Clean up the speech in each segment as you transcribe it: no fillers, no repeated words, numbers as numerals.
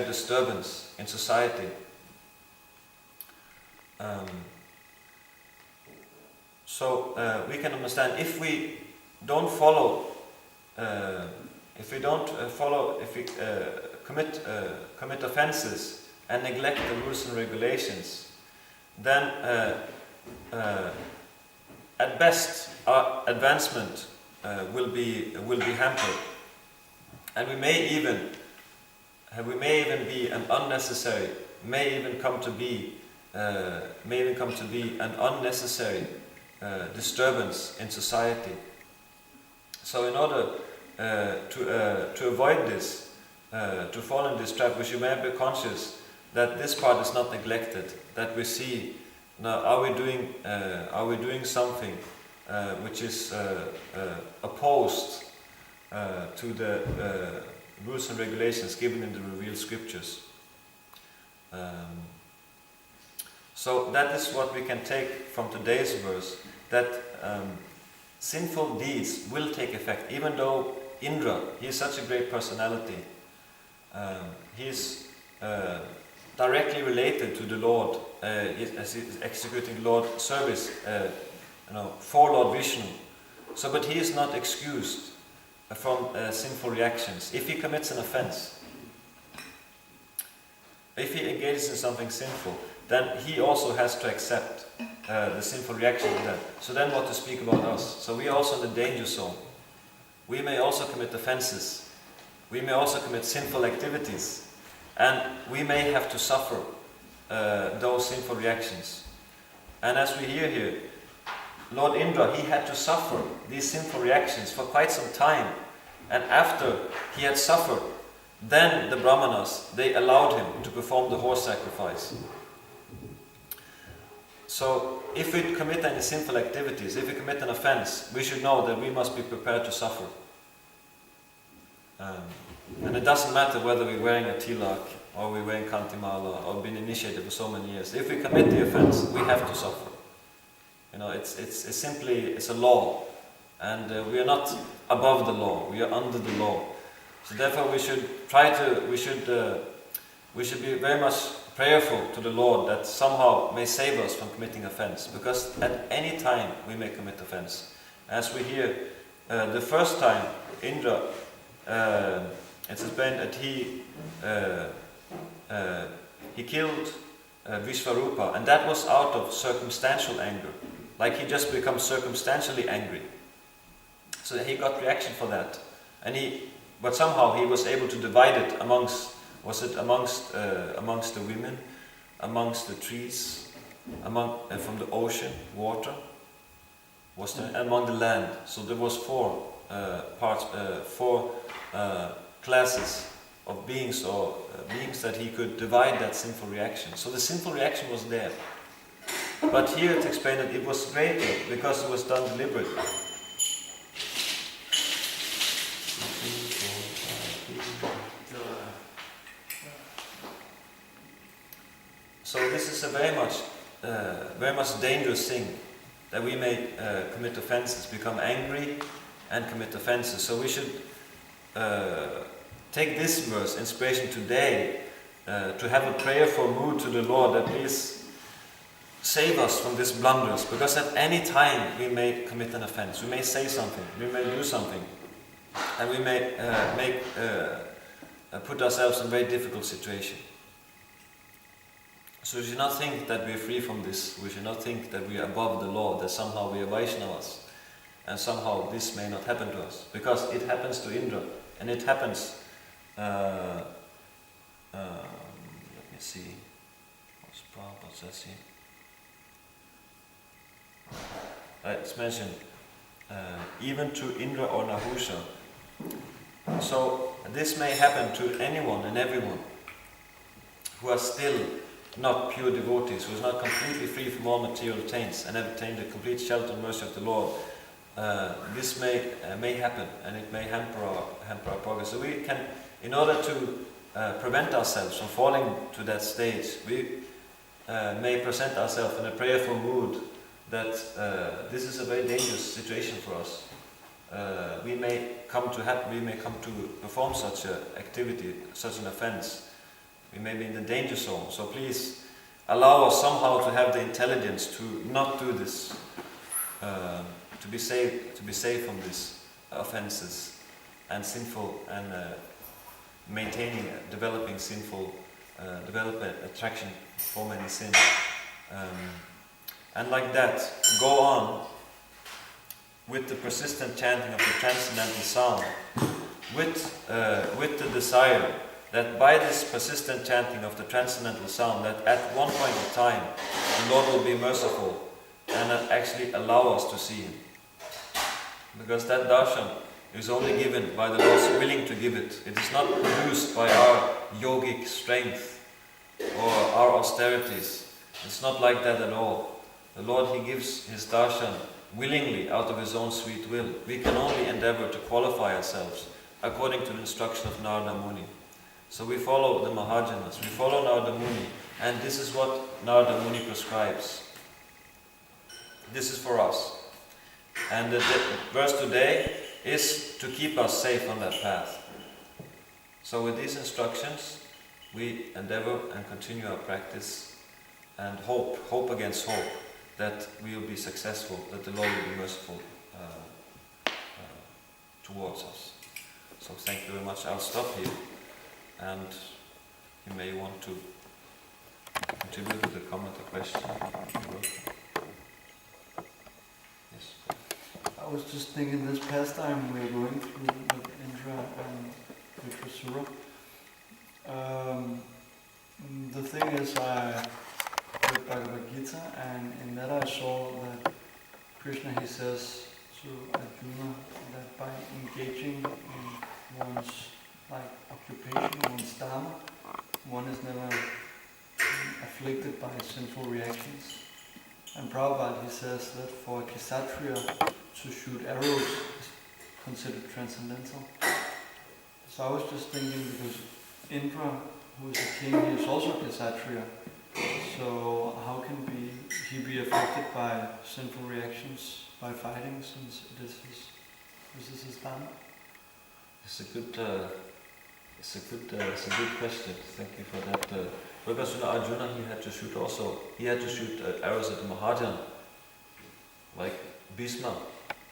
disturbance in society. So we can understand if we don't follow, if we commit offenses and neglect the rules and regulations, then at best our advancement will be hampered, and we may even be an unnecessary, may even come to be an unnecessary disturbance in society. So in order to avoid this, to fall in this trap, we should be conscious that this part is not neglected, that we see, now, are we doing something which is opposed to the rules and regulations given in the revealed scriptures. So that is what we can take from today's verse, that sinful deeds will take effect, even though Indra, he is such a great personality. He is directly related to the Lord, as he is executing Lord service for Lord Vishnu. So, but he is not excused from sinful reactions. If he commits an offense, if he engages in something sinful, then he also has to accept the sinful reaction of that. So then what to speak about us? So we are also in the danger zone. We may also commit offenses. We may also commit sinful activities. And we may have to suffer those sinful reactions. And as we hear here, Lord Indra, he had to suffer these sinful reactions for quite some time. And after he had suffered, then the Brahmanas, they allowed him to perform the horse sacrifice. So if we commit any sinful activities, if we commit an offense, we should know that we must be prepared to suffer. And it doesn't matter whether we're wearing a tilak, or we're wearing kantimala, or been initiated for so many years. If we commit the offense, we have to suffer. It's simply a law, and we are not above the law. We are under the law. So therefore, we should be very much prayerful to the Lord that somehow may save us from committing offense, because at any time we may commit offense. As we hear, the first time Indra, it's explained that he killed Vishvarupa, and that was out of circumstantial anger. Like he just becomes circumstantially angry. So he got reaction for that. But somehow he was able to divide it amongst the women, amongst the trees, from the ocean, water, among the land. So there was four classes of beings, or beings that he could divide that sinful reaction. So the sinful reaction was there. But here it's explained that it was greater because it was done deliberately. So this is a very much dangerous thing, that we may commit offenses, become angry and commit offenses. So we should take this verse, inspiration today, to have a prayerful mood to the Lord, that please save us from these blunders, because at any time we may commit an offense. We may say something, we may do something, and we may put ourselves in a very difficult situation. So we should not think that we are free from this. We should not think that we are above the law, that somehow we are Vaishnavas, and somehow this may not happen to us, because it happens to Indra, and it happens. Let me see. What's Prabhupada says here? It's mentioned even to Indra or Nahusha. So this may happen to anyone and everyone who are still not pure devotees, who is not completely free from all material taints and have attained the complete shelter and mercy of the Lord. This may happen, and it may hamper our progress. So we can, in order to prevent ourselves from falling to that stage, we may present ourselves in a prayerful mood that this is a very dangerous situation for us. We may come to perform such an activity, such an offense, We may be in the danger zone. So please allow us somehow to have the intelligence to not do this, to be safe from these offenses and sinful and developing sinful, develop an attraction for many sins. And like that, go on with the persistent chanting of the transcendental sound, with the desire that by this persistent chanting of the transcendental sound, that at one point in time, the Lord will be merciful and actually allow us to see Him. Because that darshan is only given by the Lord's willing to give it. It is not produced by our yogic strength or our austerities. It's not like that at all. The Lord, He gives His darshan willingly out of His own sweet will. We can only endeavor to qualify ourselves according to the instruction of Narada Muni. So we follow the Mahajanas, we follow Narada Muni, and this is what Narada Muni prescribes. This is for us. And the verse today is to keep us safe on that path. So with these instructions, we endeavor and continue our practice and hope against hope, that we will be successful, that the Lord will be merciful towards us. So thank you very much. I'll stop here, and you may want to contribute with a comment or question. Yes. I was just thinking, this pastime we're going through with Indra and Vritrasura. The thing is, I read Bhagavad Gita, and in that I saw that Krishna, he says to Arjuna that by engaging in one's occupation, one's dharma, one is never afflicted by sinful reactions. And Prabhupada, he says that for a Kshatriya to shoot arrows is considered transcendental. So I was just thinking, because Indra, who is a king, he is also a Kshatriya. So how can he be affected by sinful reactions by fighting, since this is his dharma? It's a good question. Thank you for that. Because Arjuna, he had to shoot arrows at the Mahajan. Like Bhishma,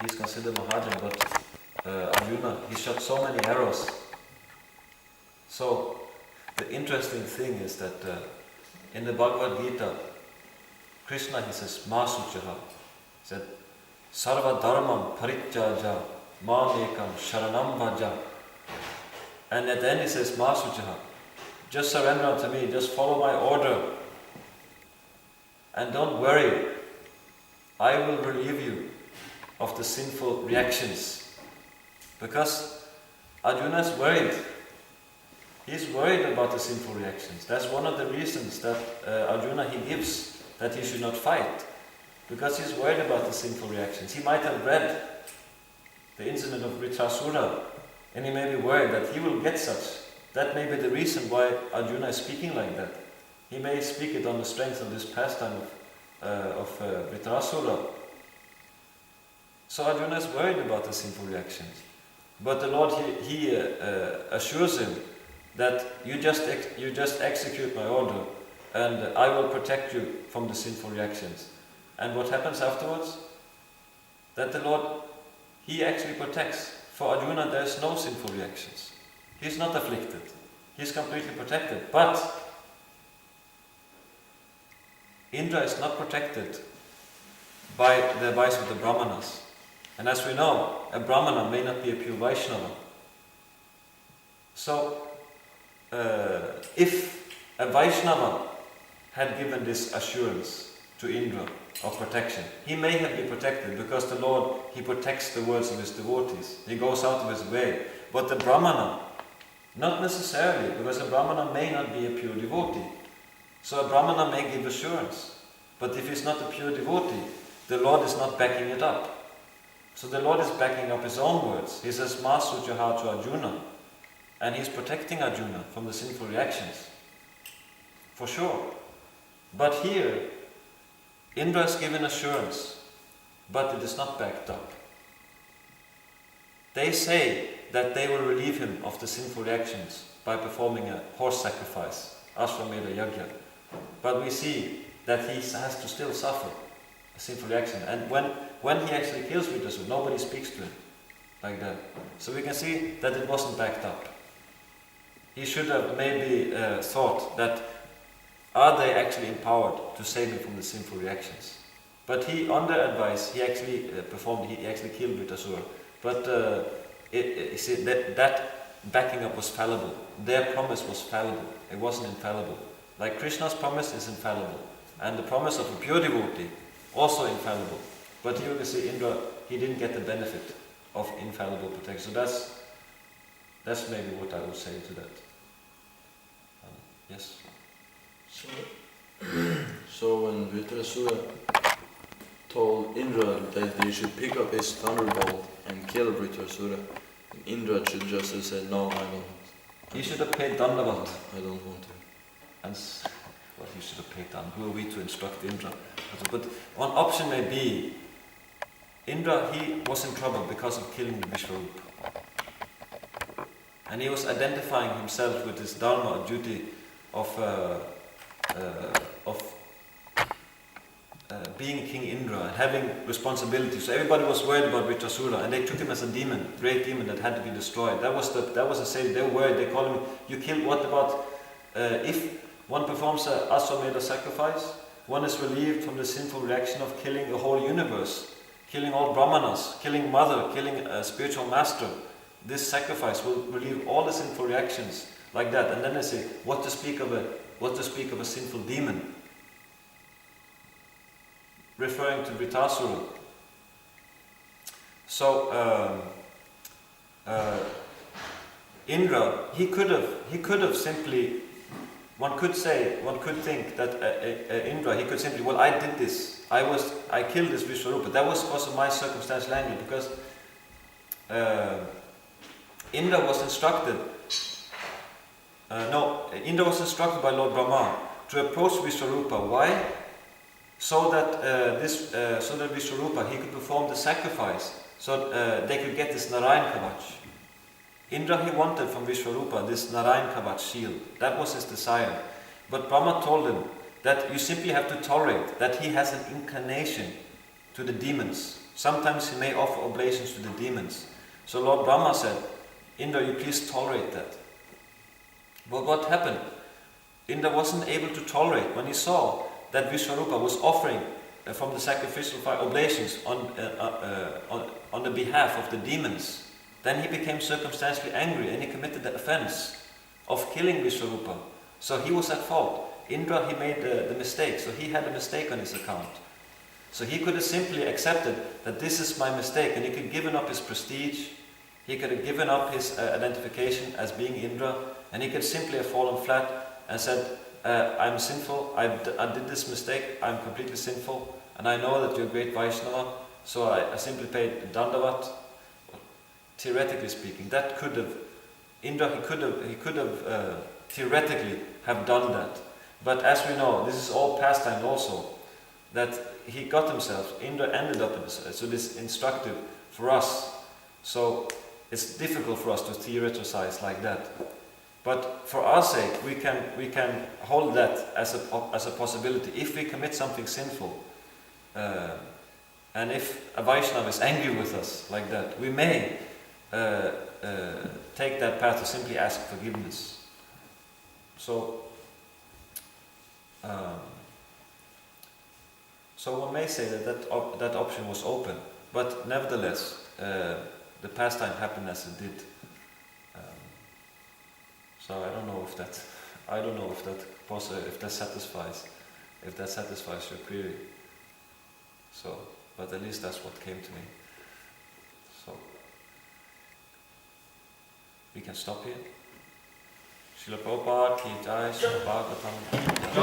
he's considered Mahajan, but Arjuna, he shot so many arrows. So the interesting thing is that in the Bhagavad Gita, Krishna, he says, Masuchaha, he said, Sarva dharmam parityaja mamekam sharanam bhaja. And at the end he says, Masuchaha, just surrender unto me, just follow my order. And don't worry, I will relieve you of the sinful reactions. Because Arjuna is worried. He's worried about the sinful reactions. That's one of the reasons that Arjuna, he gives that he should not fight. Because he's worried about the sinful reactions. He might have read the incident of Vritrasura, and he may be worried that he will get such. That may be the reason why Arjuna is speaking like that. He may speak it on the strength of this pastime of Vritrasura. So Arjuna is worried about the sinful reactions. But the Lord, he assures him that you just execute my order, and I will protect you from the sinful reactions. And what happens afterwards? That the Lord, he actually protects. For Arjuna, there is no sinful reactions. He's not afflicted. He's completely protected. But Indra is not protected by the advice of the Brahmanas. And as we know, a Brahmana may not be a pure Vaishnava. So, if a Vaishnava had given this assurance to Indra of protection, he may have been protected, because the Lord, he protects the words of his devotees. He goes out of his way. But the Brahmana, not necessarily, because a Brahmana may not be a pure devotee. So a Brahmana may give assurance. But if he's not a pure devotee, the Lord is not backing it up. So the Lord is backing up his own words. He says, Masuchaha to Arjuna. And he's protecting Arjuna from the sinful reactions. For sure. But here, Indra is given assurance, but it is not backed up. They say that they will relieve him of the sinful reactions by performing a horse sacrifice. Ashwamedha Yajna. But we see that he has to still suffer a sinful reaction. And when he actually kills Vritrasura, nobody speaks to him like that. So we can see that it wasn't backed up. He should have maybe thought that, are they actually empowered to save me from the sinful reactions? But he, on their advice, he actually he actually killed Vritrasura. But you see, that backing up was fallible. Their promise was fallible. It wasn't infallible. Like Krishna's promise is infallible. And the promise of a pure devotee, also infallible. But you can see Indra, he didn't get the benefit of infallible protection. So that's maybe what I would say to that. Yes? So when Vritrasura told Indra that he should pick up his thunderbolt and kill Vritrasura, Indra should just have said, no, I don't. He should have paid Dandavat. I don't want to. And well, he should have paid down. Who are we to instruct Indra? But one option may be, Indra, he was in trouble because of killing the Vishwarupa. And he was identifying himself with his dharma, duty of being King Indra and having responsibility. So everybody was worried about Vritrasura, and they took him as a demon, great demon that had to be destroyed. That was the say. They were worried. They called him. You killed. What about if one performs a Ashwamedha sacrifice? One is relieved from the sinful reaction of killing a whole universe, killing all brahmanas, killing mother, killing a spiritual master. This sacrifice will relieve all the sinful reactions like that. And then they say, what to speak of a sinful demon? Referring to Vritrasura. So Indra, he could have simply. One could think that Indra, he could simply, well, I did this. I killed this Vishwarupa. That was because of my circumstantial anger. Because Indra was instructed. Indra was instructed by Lord Brahma to approach Vishwarupa. Why? So that Vishwarupa, he could perform the sacrifice, so they could get this Narayan Kavach. Indra, he wanted from Vishwarupa this Narayan Kavach shield. That was his desire. But Brahma told him that you simply have to tolerate that he has an inclination to the demons. Sometimes he may offer oblations to the demons. So Lord Brahma said, Indra, you please tolerate that. But what happened? Indra wasn't able to tolerate when he saw that Vishwarupa was offering from the sacrificial fire oblations on the behalf of the demons. Then he became circumstantially angry and he committed the offense of killing Vishwarupa. So he was at fault. Indra, he made the mistake, so he had a mistake on his account. So he could have simply accepted that this is my mistake, and he could have given up his prestige, he could have given up his identification as being Indra, and he could simply have fallen flat and said, I'm sinful, I did this mistake, I'm completely sinful, and I know that you're a great Vaishnava, so I simply paid Dandavat. Theoretically speaking, that could have, Indra, he could have theoretically have done that. But as we know, this is all pastime also, that he got himself, Indra ended up in this, so this is instructive for us. So it's difficult for us to theorize like that. But for our sake, we can hold that as a possibility. If we commit something sinful, and if a Vaishnava is angry with us like that, we may take that path to simply ask forgiveness. So one may say that option was open, but nevertheless, the pastime happened as it did. So I don't know if that satisfies your query. So, but at least that's what came to me. So we can stop here. Srila Prabhupada ki jai, Srila Bhagavatam ki jai.